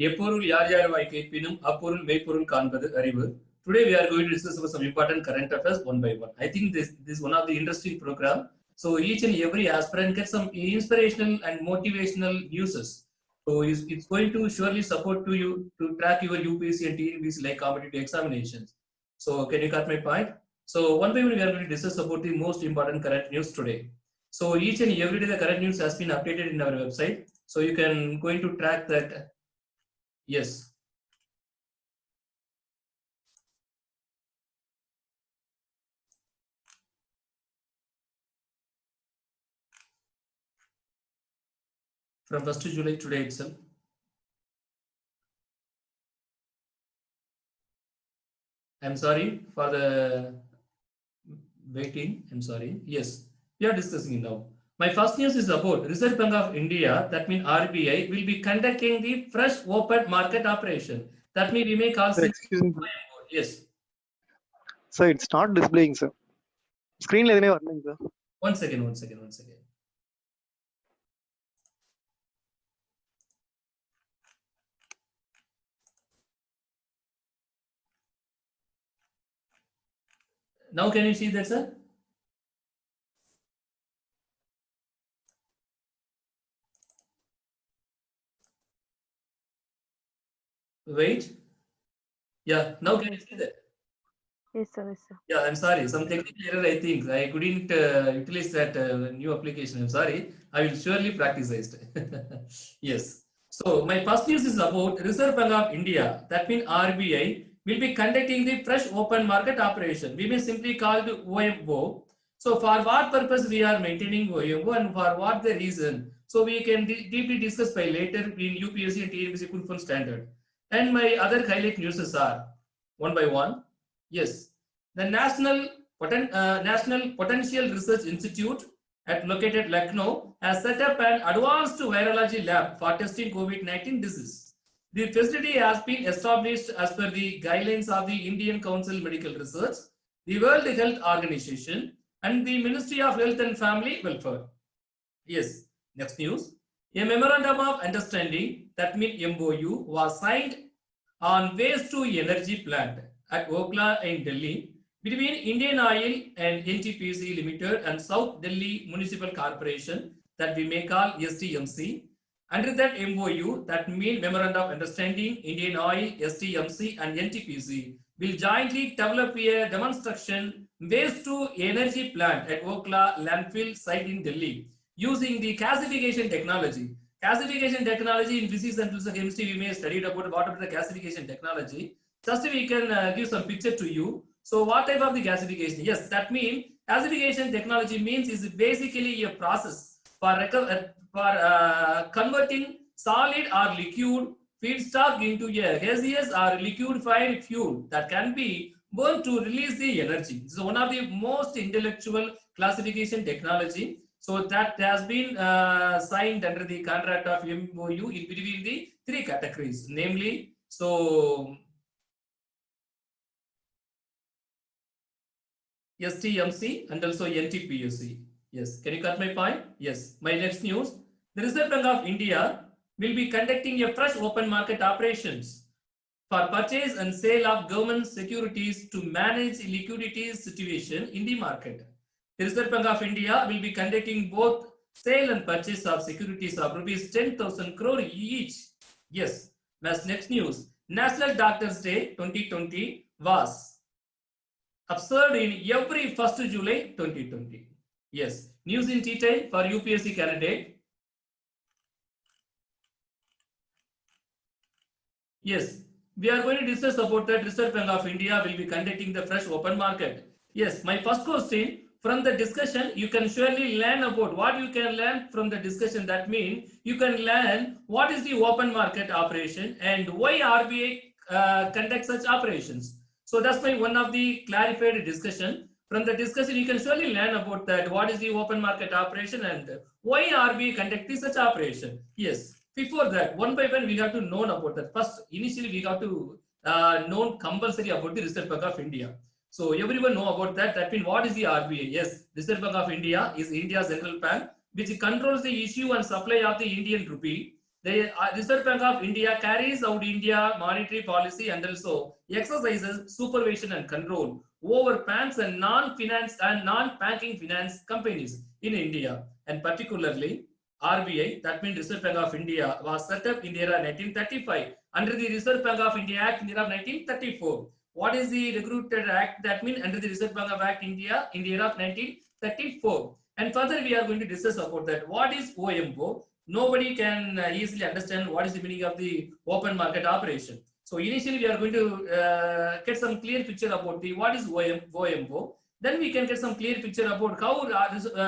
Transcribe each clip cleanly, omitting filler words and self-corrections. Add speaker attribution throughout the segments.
Speaker 1: எப்பொருள் யார் யார்வாய் கேட்பினும் அப்பொருள் மெய்ப்பொருள் காண்பது அறிவு. Today we are going to discuss about some important current affairs one by one. I think this is one of the interesting program. So each and every aspirant gets some inspirational and motivational news. So it's going to surely support to you to track your UPSC and TNPSC like competitive examinations. So can you cut my point? So one by one we are going to discuss about the most important current news today. So each and every day the current news has been updated in our website. So you can going to track that. Yes. From 1st July today itself. I'm sorry for the waiting. I'm sorry. Yes, we are discussing now. My first news is about Reserve Bank of India, that means RBI, will be conducting the fresh open market operation. That means we may call.
Speaker 2: Sir, excuse me.
Speaker 1: Yes.
Speaker 2: Sir, it's not displaying, sir. Screen le edhume varling, sir.
Speaker 1: One second. Now can you see that, sir? Wait. Yeah, now can you see that?
Speaker 3: Yes, sir. Yes, sir.
Speaker 1: Yeah, I'm sorry. Some technical error, I think. I couldn't utilize that new application. I'm sorry. I will surely practice it. Yes. So my first news is about Reserve Bank of India, that means RBI, will be conducting the fresh open market operation. We may simply call it OMO. So for what purpose we are maintaining OMO and for what the reason? So we can deeply discuss by later in UPSC and TNPSC Kunfun standard. And my other highlight news are one by one. Yes, the National Potential Research Institute located Lucknow has set up an advanced virology lab for testing COVID-19 disease. The facility has been established as per the guidelines of the Indian Council Medical Research, the World Health Organization, and the Ministry of Health and Family Welfare. Yes, next news. A memorandum of understanding, that means MOU, was signed on waste to energy plant at Okla in Delhi between Indian Oil and NTPC Limited and South Delhi Municipal Corporation, that we may call STMC. Under that MOU, that means Memorandum of Understanding, Indian Oil, STMC and NTPC will jointly develop a demonstration waste to energy plant at Okla landfill site in Delhi using the gasification technology. Gasification technology in physics and physical chemistry, we may studied about what is the gasification technology. Just we can give some picture to you. So what type of the gasification? Yes, that means gasification technology means is basically a process for converting solid or liquid feedstock into a gaseous or liquefied fuel that can be burned to release the energy. This is one of the most intellectual classification technology. So that has been signed under the contract of MOU in between the three categories, namely, so STMC and also NTPSC. Yes, can you cut my point? Yes, my next news. The Reserve Bank of India will be conducting a fresh open market operations for purchase and sale of government securities to manage liquidity situation in the market. The Reserve Bank of India will be conducting both sale and purchase of securities of rupees 10,000 crore each. Yes, that's next news. National Doctors Day 2020 was observed in every 1st July 2020. Yes, news in detail for UPSC candidate. Yes, we are going to discuss about that. Reserve Bank of India will be conducting the fresh open market. Yes, my first question, from the discussion, you can surely learn about what you can learn from the discussion. That means you can learn what is the open market operation and why RBI conducts such operations. So that's my one of the clarified discussion. From the discussion, you can surely learn about that. What is the open market operation and why RBI conducting such operation? Yes. Before that, one by one, we have to know about that. First, initially, we have to know compulsory about the Reserve Bank of India. So everyone know about that. That means what is the RBI? Yes, Reserve Bank of India is India's central bank, which controls the issue and supply of the Indian rupee The Reserve Bank of India carries out India monetary policy and also exercises supervision and control over banks and non-finance and non-banking finance companies in India, and particularly RBI, that means Reserve Bank of India, was set up in the year 1935 under the Reserve Bank of India Act in the year of 1934. What is the Recruited Act? That means under the Reserve Bank of Act India in the year of 1934. And further, we are going to discuss about that. What is OMO? Nobody can easily understand what is the meaning of the open market operation. So initially, we are going to get some clear picture about the what is OMO. Then we can get some clear picture about how Reserve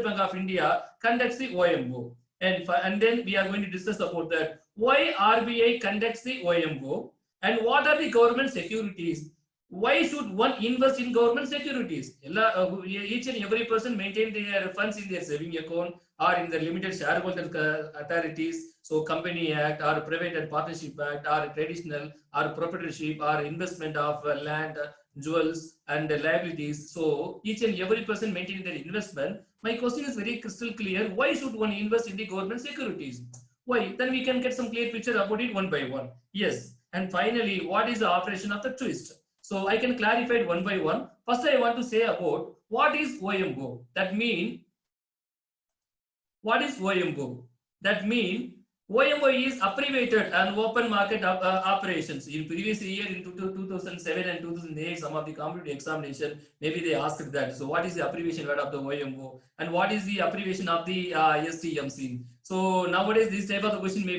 Speaker 1: Bank of India conducts the OMO. And then we are going to discuss about that. Why RBI conducts the OMO and what are the government securities? Why should one invest in government securities? Each and every person maintain their funds in their saving account or in the limited shareholder authorities. So Company Act or Private and Partnership Act or traditional or proprietorship or investment of land, jewels and liabilities. So each and every person maintain their investment. My question is very crystal clear. Why should one invest in the government securities? Why? Then we can get some clear picture about it one by one. Yes. And finally, what is the operation of the twist? So I can clarify it one by one. First, I want to say about what is OMO. That means, what is OMO? That means OMO is abbreviated and open market operations. In previous year, in 2007 and 2008, some of the competitive examination, maybe they asked that. So what is the abbreviation word of the OMO? And what is the abbreviation of the STMC? So nowadays, this type of the question may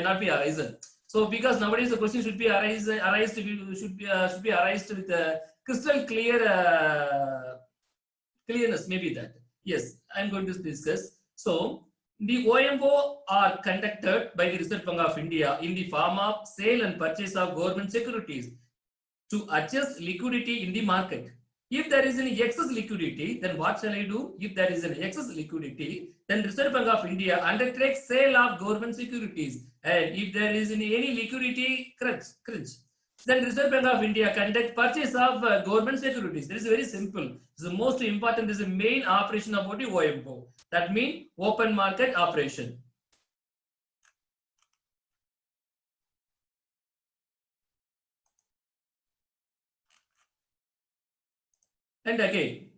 Speaker 1: not be arisen. So because nowadays the question should be arised with a crystal clear clearness, maybe that. Yes, I'm going to discuss. So the OMO are conducted by the Reserve Bank of India in the form of sale and purchase of government securities to adjust liquidity in the market. If there is any excess liquidity, then what shall I do? If there is an excess liquidity, then Reserve Bank of India undertakes sale of government securities. And if there is any liquidity crunch, then Reserve Bank of India conduct purchase of government securities. That is very simple. The most important is the main operation about the OMO. That means open market operation. And again,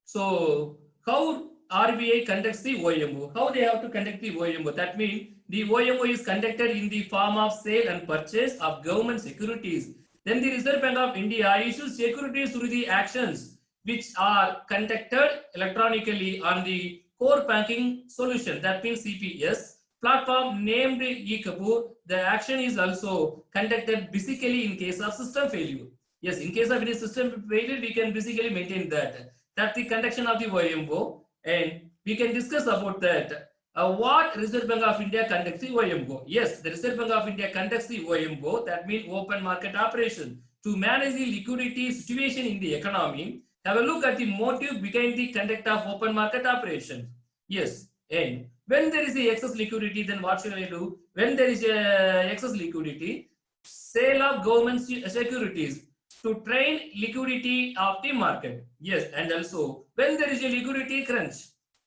Speaker 1: so how RBI conducts the OMO? How they have to conduct the OMO? That means the OMO is conducted in the form of sale and purchase of government securities. Then the Reserve Bank of India issues securities through the actions which are conducted electronically on the core banking solution. That means CPS platform named eKapoor. The action is also conducted physically in case of system failure. Yes, in case of any system failure, we can basically maintain that. That's the conduction of the OMO, and we can discuss about that. What Reserve Bank of India conducts the OMO? Yes, the Reserve Bank of India conducts the OMO. That means open market operation to manage the liquidity situation in the economy. Have a look at the motive behind the conduct of open market operation. Yes, and when there is a excess liquidity, then what should I do? When there is a excess liquidity, sale of government securities to train liquidity of the market. Yes, and also when there is a liquidity crunch,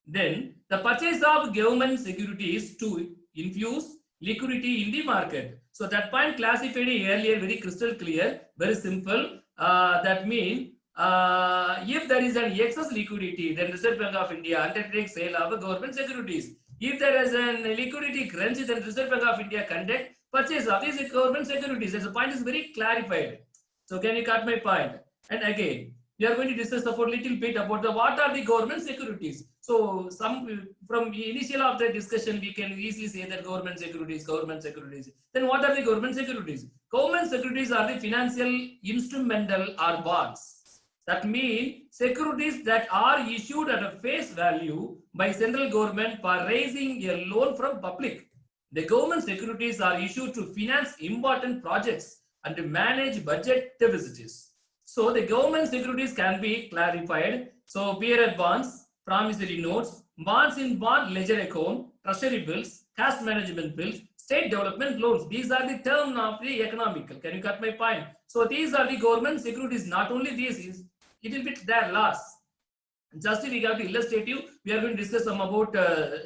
Speaker 1: then the purchase of government securities to infuse liquidity in the market. So that point classified earlier, very crystal clear, very simple. That means if there is an excess liquidity, then Reserve Bank of India undertakes sale of government securities. If there is a liquidity crunch, then Reserve Bank of India conduct purchase of these government securities. As the point is very clarified. So can you cut my point? And again, we are going to discuss about little bit about what are the government securities. So some from the initial of the discussion, we can easily say that government securities. Then what are the government securities? Government securities are the financial instrumental or bonds. That means securities that are issued at a face value by central government for raising a loan from public. The government securities are issued to finance important projects and to manage budget deficits. So the government securities can be clarified. So bearer bonds, promissory notes, bonds in bond ledger account, treasury bills, cash management bills, state development loans. These are the term of the economical. Can you cut my point? So these are the government securities. Not only these, it will be there lots. Just we have to illustrative. We are going to discuss some about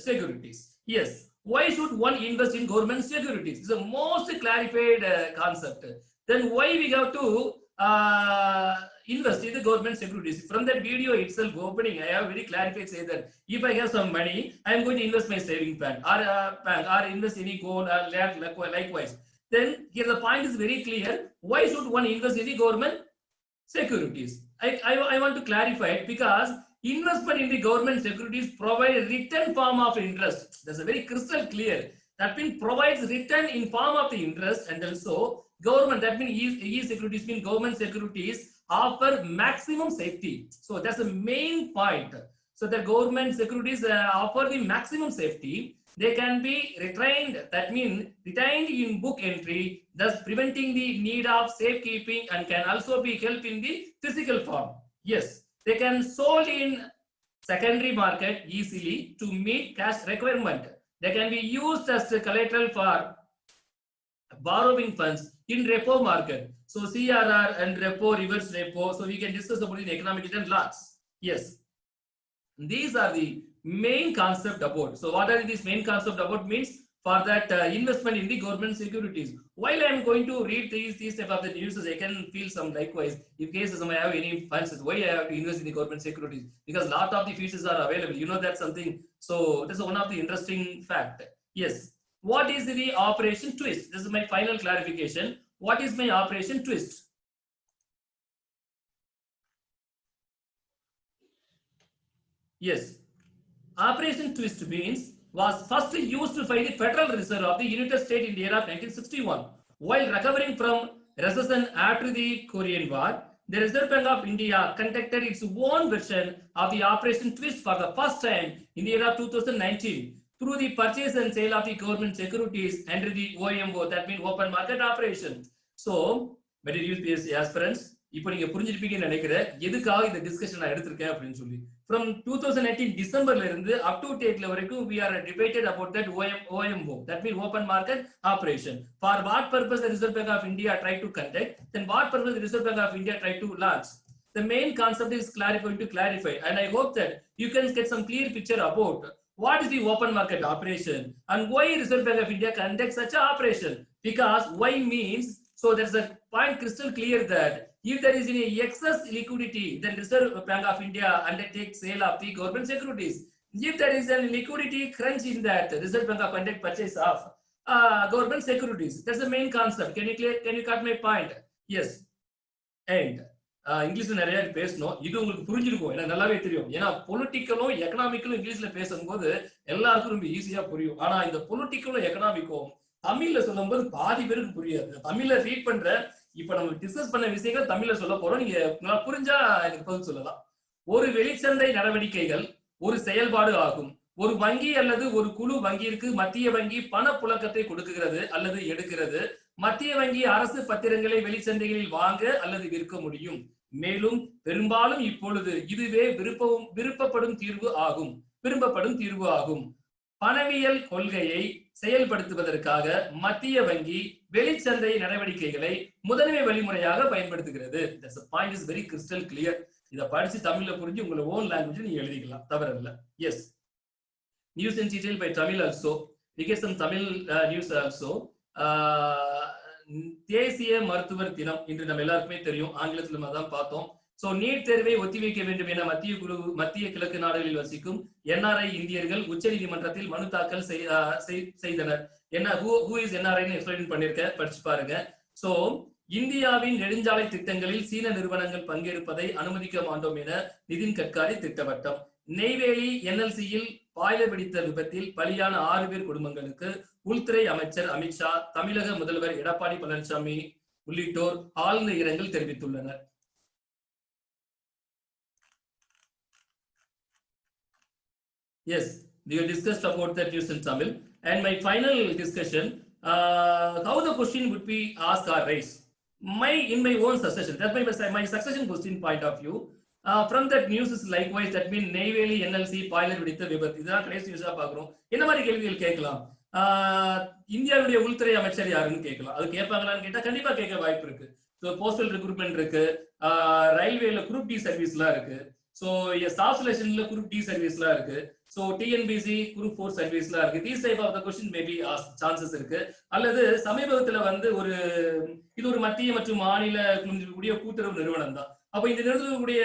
Speaker 1: securities. Yes. Why should one invest in government securities? It's the most clarified concept. Then why we have to invest in the government securities? From that video itself opening, I have very clarified say that if I have some money, I am going to invest my saving plan or invest any gold or land likewise. Then here the point is very clear. Why should one invest in the government securities? I want to clarify it because investment in the government securities provide a return form of interest. That's a very crystal clear. That means provides return in form of the interest, and also government, that means e-securities mean government securities offer maximum safety. So that's the main point. So the government securities offer the maximum safety. They can be retained, that means retained in book entry, thus preventing the need of safekeeping, and can also be help in the physical form. Yes, they can sold in secondary market easily to meet cash requirement. They can be used as collateral for borrowing funds in repo market. So CRR and repo, reverse repo. So we can discuss about in economic and laws. Yes, these are the main concept about. So what are these main concept about means for that investment in the government securities. While I am going to read these type of the news, I can feel some likewise. If cases I have any funds, why I have to invest in the government securities? Because lot of the features are available. You know that's something. So this is one of the interesting fact. Yes. What is the operation twist? This is my final clarification. What is my operation twist? Yes. Operation twist means was first used by the Federal Reserve of the United States in the year of 1961. While recovering from recession after the Korean War, the Reserve Bank of India conducted its own version of the Operation Twist for the first time in the year of 2019 through the purchase and sale of the government securities under the OMO, that means open market operation. So, my dear PSC aspirants, இப்போ நீங்க புரிஞ்சிருப்பீங்கன்னு நினைக்கிறேன் எதுக்காக இந்த discussion நான் எடுத்திருக்கேன் அப்படின்னு சொல்லி. From 2018 டிசம்பர்ல இருந்து up to date வரைக்கும் we are debated about that OMO, that means open market operation. For what purpose the Reserve Bank of India tried to conduct, then what purpose the Reserve Bank of India tried to launch. The main concept is going to clarify, and I hope that you can get some clear picture about what is the open market operation and why Reserve Bank of India conducts such an operation. Because why means, so there's a point crystal clear that if there is any excess liquidity, then Reserve Bank of India undertakes sale of the government securities. If there is a liquidity crunch in that, Reserve Bank of India purchase of government securities. That's the main concept. Can you cut my point? Yes. And இங்கிலீஷ்ல நிறைய பேசணும். இது உங்களுக்கு புரிஞ்சிருக்கும், எனக்கு நல்லாவே தெரியும். ஏன்னா பொலிட்டிக்கலும் எக்கனாமிக்கலும் இங்கிலீஷ்ல பேசும்போது எல்லாருக்கும் ரொம்ப ஈஸியா புரியும். ஆனா இந்த பொலிட்டிக்கலும் எக்கனாமிக்கும் தமிழ்ல சொல்லும்போது பாதி பேருக்கு புரியாது. தமிழ்ல ரீட் பண்ற இப்ப நம்ம டிஸ்கஸ் பண்ண விஷயங்கள் தமிழ்ல சொல்ல போறோம். நீங்க புரிஞ்சா எனக்கு பதில் சொல்லலாம். ஒரு வெளிச்சந்தை நடவடிக்கைகள் ஒரு செயல்பாடு ஆகும். ஒரு வங்கி அல்லது ஒரு குழு வங்கியிற்கு மத்திய வங்கி பணப்புழக்கத்தை கொடுக்கிறது அல்லது எடுக்கிறது. மத்திய வங்கி அரசு பத்திரங்களை வெளிச்சந்தைகளில் வாங்க அல்லது விற்க முடியும். மேலும் பெரும்பாலும் இப்பொழுது இதுவே விரும்பப்படும் தீர்வு ஆகும். பணவியல் கொள்கையை செயல்படுத்துவதற்காக மத்திய வங்கி வெளிச்சந்தை நடவடிக்கைகளை முதன்மை வழிமுறையாக பயன்படுத்துகிறது. The point is very crystal clear. இத படிச்சு தமிழ்ல புரிஞ்சு உங்களோட ஓன் லாங்குவேஜ் நீங்க எழுதிக்கலாம், தவறில்லை. Yes. News in detail by Tamil also. We get some Tamil news also. தேசிய மருத்துவர் தினம் இன்று நம்ம எல்லாருக்குமே தெரியும். ஆங்கிலத்தில் நம்ம தான் பார்த்தோம். சோ நீட் தேர்வை ஒத்திவைக்க வேண்டும் என மத்திய கிழக்கு நாடுகளில் வசிக்கும் NRI இந்தியர்கள் உச்சநீதிமன்றத்தில் மனு தாக்கல் செய்தனர். என்ன who is NRI ன்னு எக்ஸ்பிளைன் பண்ணிருக்கேன், படிச்சு பாருங்க. சோ இந்தியாவின் நெடுஞ்சாலை திட்டங்களில் சீன நிறுவனங்கள் பங்கேற்பதை அனுமதிக்க மாட்டோம் என நிதின் கட்காரி திட்டவட்டம். நெய்வேலி NLCயில் பாய்லர் வெடித்த விபத்தில் பலியான 6 பேர் குடும்பங்களுக்கு உள்துறை அமைச்சர் அமித்ஷா, தமிழக முதல்வர் எடப்பாடி பழனிசாமி உள்ளிட்டோர் ஆழ்ந்த இரங்கல் தெரிவித்துள்ளனர். Yes, we discussed about that news in Tamil. And my final discussion, how the question would be asked or raised. In my own succession, that's my succession question point of view. From that news is likewise, that means Neyveli NLC boiler வெடித்த விபத்து. இதுதான் கடைசி நியூஸா பாக்குறோம். என்ன மாதிரி கேள்விகள் கேட்கலாம்? இந்தியாவுடைய உள்துறை அமைச்சர் யாருன்னு கேட்கலாம். அது கேட்பாங்களான்னு கேட்டா கண்டிப்பா கேட்க வாய்ப்பு இருக்கு. ஸோ போஸ்டல் ரெக்ரூட்மெண்ட் இருக்கு, ரயில்வேல குரூப் டி சர்வீஸ்லாம் இருக்கு, ஸோ ஸ்டாஃப் செலக்ஷன்ல குரூப் டி சர்வீஸ்லாம் இருக்கு. ஸோ டிஎன்பிசி குரூப் 4 சர்வீஸ்லாம் இருக்கு. These type of the question maybe chances இருக்கு. அல்லது சமீபத்துல வந்து இது ஒரு மத்திய மற்றும் மாநில கூடிய கூட்டுறவு நிறுவனம் தான். அப்ப இந்த நிறுவனக்கூடிய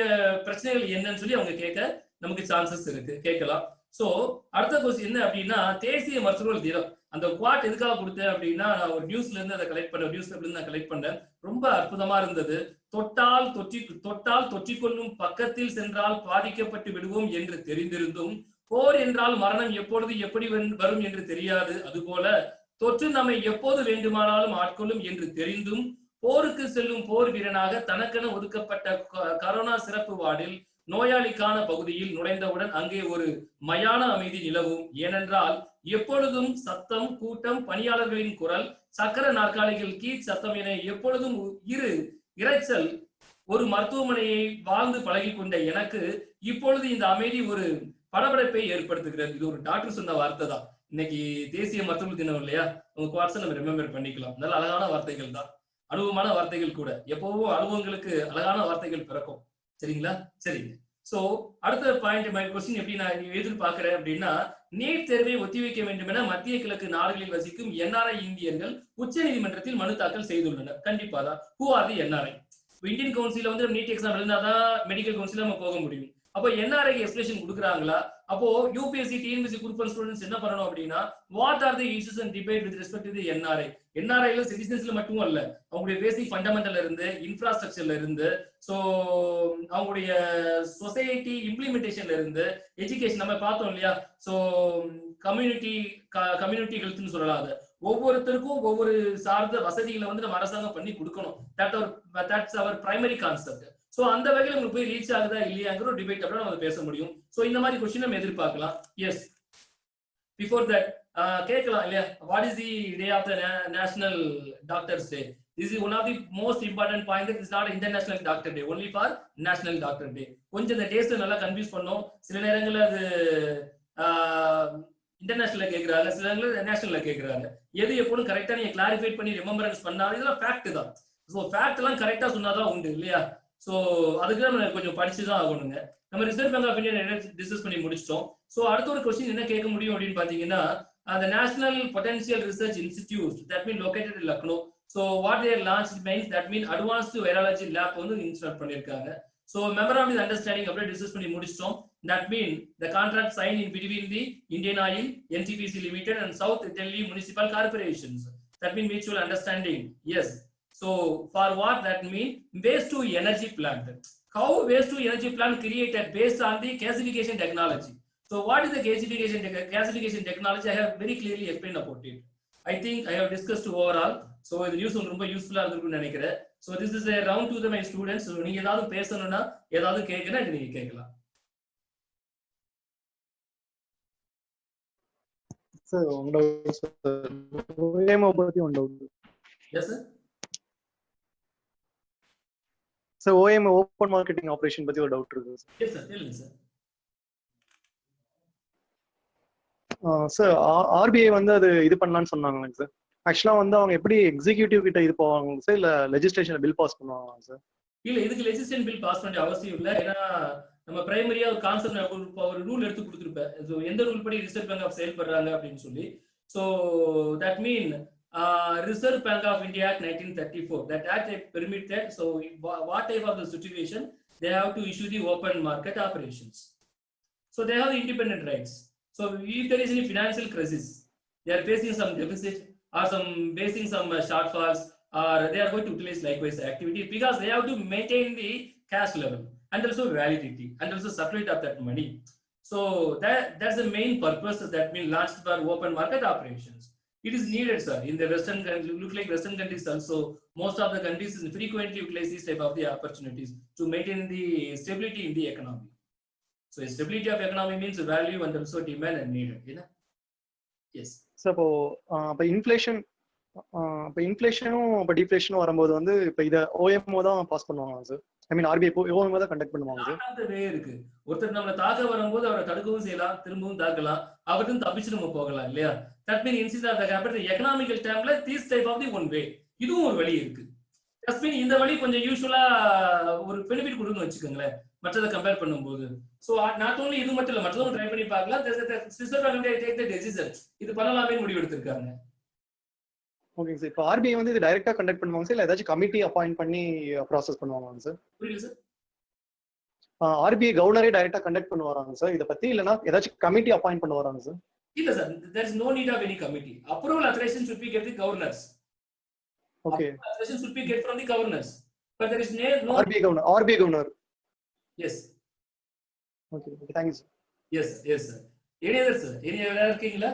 Speaker 1: பிரச்சனைகள் என்னன்னு சொல்லி அவங்க கேட்க நமக்கு சான்சஸ் இருக்கு, கேட்கலாம். சோ அடுத்த கொஸ்டின் என்ன அப்படின்னா, தேசிய மருத்துவர்கள் தினம். அந்த குவாட் எதுக்காக கொடுத்தேன் அப்படின்னா, நான் ஒரு நியூஸ்ல இருந்து அதை கலெக்ட் பண்ணேன், நியூஸ் பேப்பர்ல இருந்து நான் கலெக்ட் பண்ணேன். ரொம்ப அற்புதமா இருந்தது. தொட்டால் தொற்றிக்கொள்ளும் பக்கத்தில் சென்றால் பாதிக்கப்பட்டு விடுவோம் என்று தெரிந்திருந்தும், போர் என்றால் மரணம் எப்பொழுது எப்படி வரும் என்று தெரியாது. அதுபோல தொற்று நம்மை எப்போது வேண்டுமானாலும் ஆட்கொள்ளும் என்று தெரிந்தும் போருக்கு செல்லும் போர் வீரனாக தனக்கென ஒதுக்கப்பட்ட கரோனா சிறப்பு வார்டில் நோயாளிக்கான பகுதியில் நுழைந்தவுடன் அங்கே ஒரு மயான அமைதி நிலவும். ஏனென்றால் எப்பொழுதும் சத்தம், கூட்டம், பணியாளர்களின் குரல், சக்கர நாற்காலிகள் கீச் சத்தம் என எப்பொழுதும் இரைச்சல். ஒரு மருத்துவமனையை வாழ்ந்து பழகி கொண்ட எனக்கு இப்பொழுது இந்த அமைதி ஒரு படபடப்பை ஏற்படுத்துகிறது. இது ஒரு டாக்டர் சொன்ன வார்த்தை தான். இன்னைக்கு தேசிய மருத்துவ தினம் இல்லையா, உங்க குவாட்ஸை நம்ம ரிமெம்பர் பண்ணிக்கலாம். நல்ல அழகான வார்த்தைகள் தான், அனுபவமான வார்த்தைகள் கூட. எப்பவோ அனுபவங்களுக்கு அழகான வார்த்தைகள் பிறக்கும். சரிங்களா? சரிங்க. சோ அடுத்த பாயிண்ட், மை கொஸ்டின் எப்படி நான் எதிர்பார்க்கிறேன் அப்படின்னா, நீட் தேர்வை ஒத்திவைக்க வேண்டும் என மத்திய கிழக்கு நாடுகளில் வசிக்கும் என்ஆர்ஐ இந்தியர்கள் உச்ச நீதிமன்றத்தில் மனு தாக்கல் செய்துள்ளனர். கண்டிப்பா தான். Who are the NRI? Indian கவுன்சில வந்து நீட் எக்ஸாம் எழுதினாதான் மெடிக்கல் கவுன்சில நம்ம போக முடியும். அப்போ என்ஆர்ஐ எக்ஸ்பிளேஷன் கொடுக்குறாங்களா? அப்போ யூபிஎஸ்சி டிஎன்பிஎஸ்சி குரூப் ஸ்டூடெண்ட்ஸ் என்ன பண்ணணும் அப்படின்னா, what are the issues and debate with respect to the NRI? என்ஆர்ஐல சிட்டிசன்ஸ்ல மட்டும் அல்ல, அவங்களுடைய பேசிக் ஃபண்டமெண்டல்ல இருந்து, இன்ஃப்ராஸ்ட்ரக்சர்ல இருந்து, சோ அவங்களுடைய சொசைட்டி இம்ப்ளிமெண்டேஷன்ல இருந்து, எஜுகேஷன் நம்ம பார்த்தோம் இல்லையா. சோ கம்யூனிட்டி ஹெல்த்னு சொல்லலாம். அது ஒவ்வொருத்தருக்கும் ஒவ்வொரு சார்ந்த வசதிகளை வந்து நம்ம அரசாங்கம் பண்ணி கொடுக்கணும். That's our primary concept. So அந்த வகையில உங்களுக்கு போய் ரீச் ஆகுதா இல்லையாங்கிற ஒரு டிபேட் அப்புறம் நம்ம பேச முடியும். சோ இந்த மாதிரி கொஸ்டின் நம்ம எதிர்பார்க்கலாம். எஸ், பிஃபோர் தட் கேட்கலாம் இல்லையா, what is the day of the national doctors day? This is one of the most important point that is not international doctor day, only for national doctor day. கொஞ்சம் இந்த டேஸ்ல நல்லா confuse பண்ணோம். சில நேரங்கள்ல அது இன்டர்நேஷனல்ல கேக்குறாங்க, சில நேரங்கள்ல நேஷனல்ல கேக்குறாங்க. எது எப்போதும் கரெக்டா நீங்க கிளாரிஃபை பண்ணி ரிமெம்பரன்ஸ் பண்ணாலும் இதெல்லாம் ஃபேக்ட் தான். சோ ஃபேக்ட் எல்லாம் கரெக்டா சொன்னாதான் உண்டு இல்லையா. சோ அதுக்கு நம்ம கொஞ்சம் படிச்சுதான் ஆகணுங்க. நம்ம reserve bank of India discuss பண்ணி முடிச்சிட்டோம். சோ அடுத்த ஒரு கொஸ்டின் என்ன கேட்க முடியும் அப்படின்னு பாத்தீங்கன்னா, the National Potential Research Institute that means located in Lucknow. So what they launched means that means advanced virology lab வந்து இன்ஸ்டால் பண்ணிருக்காங்க. So memorandum of understanding அப்படியே டிஸ்கஸ் பண்ணி முடிச்சிட்டோம். That means the contract signed in between the Indian Oil, NTPC Limited and South Delhi Municipal Corporations. That means mutual understanding. Yes. So for what that means, waste to energy plant. How waste to energy plant created based on the gasification technology. So what is the gasification technology? I have very clearly explained about it. I think I have discussed overall. So the news ரொம்ப யூஸ்ஃபுல்லா இருக்கும்னு நினைக்கிறேன். So this is a round to my students. So நீங்க ஏதாவது பேசணும்னா, ஏதாவது கேட்கணும், நீங்க கேட்கலாம்.
Speaker 2: Sir one doubt sir, OMO பத்தி one doubt.
Speaker 1: Yes sir.
Speaker 2: Sir OMO open marketing operation பத்தி ஒரு டவுட் இருக்கு சார்.
Speaker 1: எஸ் சார், கேளுங்க சார்.
Speaker 2: சார் ஆர்பிஐ வந்து அது இது பண்ணலான்னு சொன்னாங்க சார். ஆக்சுவலா வந்து அவங்க எப்படி எக்ஸிகியூட்டிவ் கிட்ட இது போவாங்க சார், இல்ல லெஜிஸ்லேஷன் பில் பாஸ் பண்ணுவாங்க சார்?
Speaker 1: இல்ல, இதுக்கு லெஜிஸ்லேஷன் பில் பாஸ் பண்ண அவசியம் இல்லை. ஏன்னா நம்ம பிரைமரியா ஒரு கான்செப்ட் ஒரு ரூல் எடுத்து கொடுத்துருப்பேன். எந்த ரூல் படி ரிசர்வ் பேங்க் ஆஃப் செயல்படுறாங்க அப்படின்னு சொல்லி. So that mean Reserve Bank of India Act 1934. That act permitted. So what type of the situation they have to issue the open market operations. So they have the independent rights. So if there is any financial crisis, they are facing some deficit or facing some shortfalls, or they are going to utilize likewise activity, because they have to maintain the cash level and also validity and also supply of that money. So that's the main purpose that been launched for open market operations. It is needed, sir. In the Western countries, look like Western countries also, most of the countries frequently utilize this type of the opportunities to maintain the stability in the economy. So stability of economy means value and also demand and need. You know? Yes.
Speaker 2: So இப்போ இன்ஃப்ளேஷனும் இப்போ டிஃப்ளேஷனும் வரும்போது வந்து இப்போ இதை OMO தான் pass பண்ணுவாங்க sir. ஐ மீன் RBI OMO தான் conduct பண்ணுவாங்க சார்.
Speaker 1: அந்த வே இருக்கு. ஒருத்தர் நம்மளை தாக்க வரும்போது அவரை தடுக்கவும் செய்யலாம், திரும்பவும் தாக்கலாம், அவர்கிட்ட தப்பிச்சு நம்ம போகலாம் இல்லையா. That mean incident of the capital economical டேர்ம்ல this type of the one way. இதுவும் ஒரு வழி இருக்கு. தட் மீன் இந்த வழி கொஞ்சம் யூசுவலா ஒரு பெனிஃபிட் கொடுக்குன்னு வச்சுக்கோங்களேன். மற்றதை கம்பேர் பண்ணும்போது. ஸோ நாட் ஓன்லி இது மட்டும் இல்ல, மற்றதும் ட்ரை பண்ணி பார்க்கலாம். Reserve bank of India take the decision. இது பண்ணலாமே முடிவு எடுத்திருக்காங்க.
Speaker 2: ஓகேங்க சார். இப்போ ஆர்பிஐ வந்து இது டைரக்டா கண்டக்ட் பண்ணுவாங்க சார், இல்ல ஏதாச்சும் கமிட்டி அப்பாயிண்ட் பண்ணி ப்ராசஸ் பண்ணுவாங்க சார்?
Speaker 1: புரியல சார்.
Speaker 2: ஆர்பிஐ கவர்னரே டைரக்டா கண்டக்ட் பண்ணுவாங்க சார் இத பத்தி, இல்லனா ஏதாச்சும் கமிட்டி அப்பாயிண்ட் பண்ணுவாங்க சார்?
Speaker 1: இல்ல sir, there is no need of any committee. Approval authorization should be get the governors.
Speaker 2: Okay.
Speaker 1: Authorization should be get from the governors. But there is no
Speaker 2: RBI governor.
Speaker 1: Yes.
Speaker 2: Okay, thank you sir.
Speaker 1: Yes, yes sir. Any other sir? Any other இருக்கீங்களா?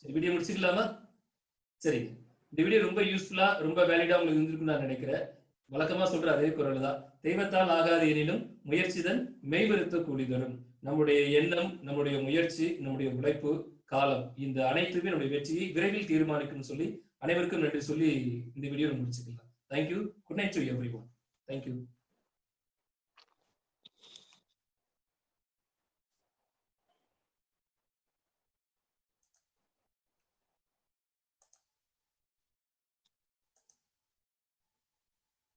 Speaker 1: சரி, video முடிச்சுக்கலாமா? சரி, இந்த video ரொம்ப யூஸ்ஃபுல்லா ரொம்ப வேலிடா உங்களுக்கு இருந்திருக்கும்னு நான் நினைக்கிறேன். வழக்கமா சொல்ற அதே குரல் தான், தெய்வத்தால் ஆகாது எனினும் முயற்சிதன் மெய்வருத்த கூலி தரும். நம்முடைய எண்ணம், நம்முடைய முயற்சி, நம்முடைய உழைப்பு, காலம், இந்த அனைத்துமே நம்முடைய வெற்றியை விரைவில் தீர்மானிக்கும் சொல்லி அனைவருக்கும் நன்றி சொல்லி இந்த வீடியோ முடிச்சுக்கலாம். Thank you. Good night to everyone. Thank you.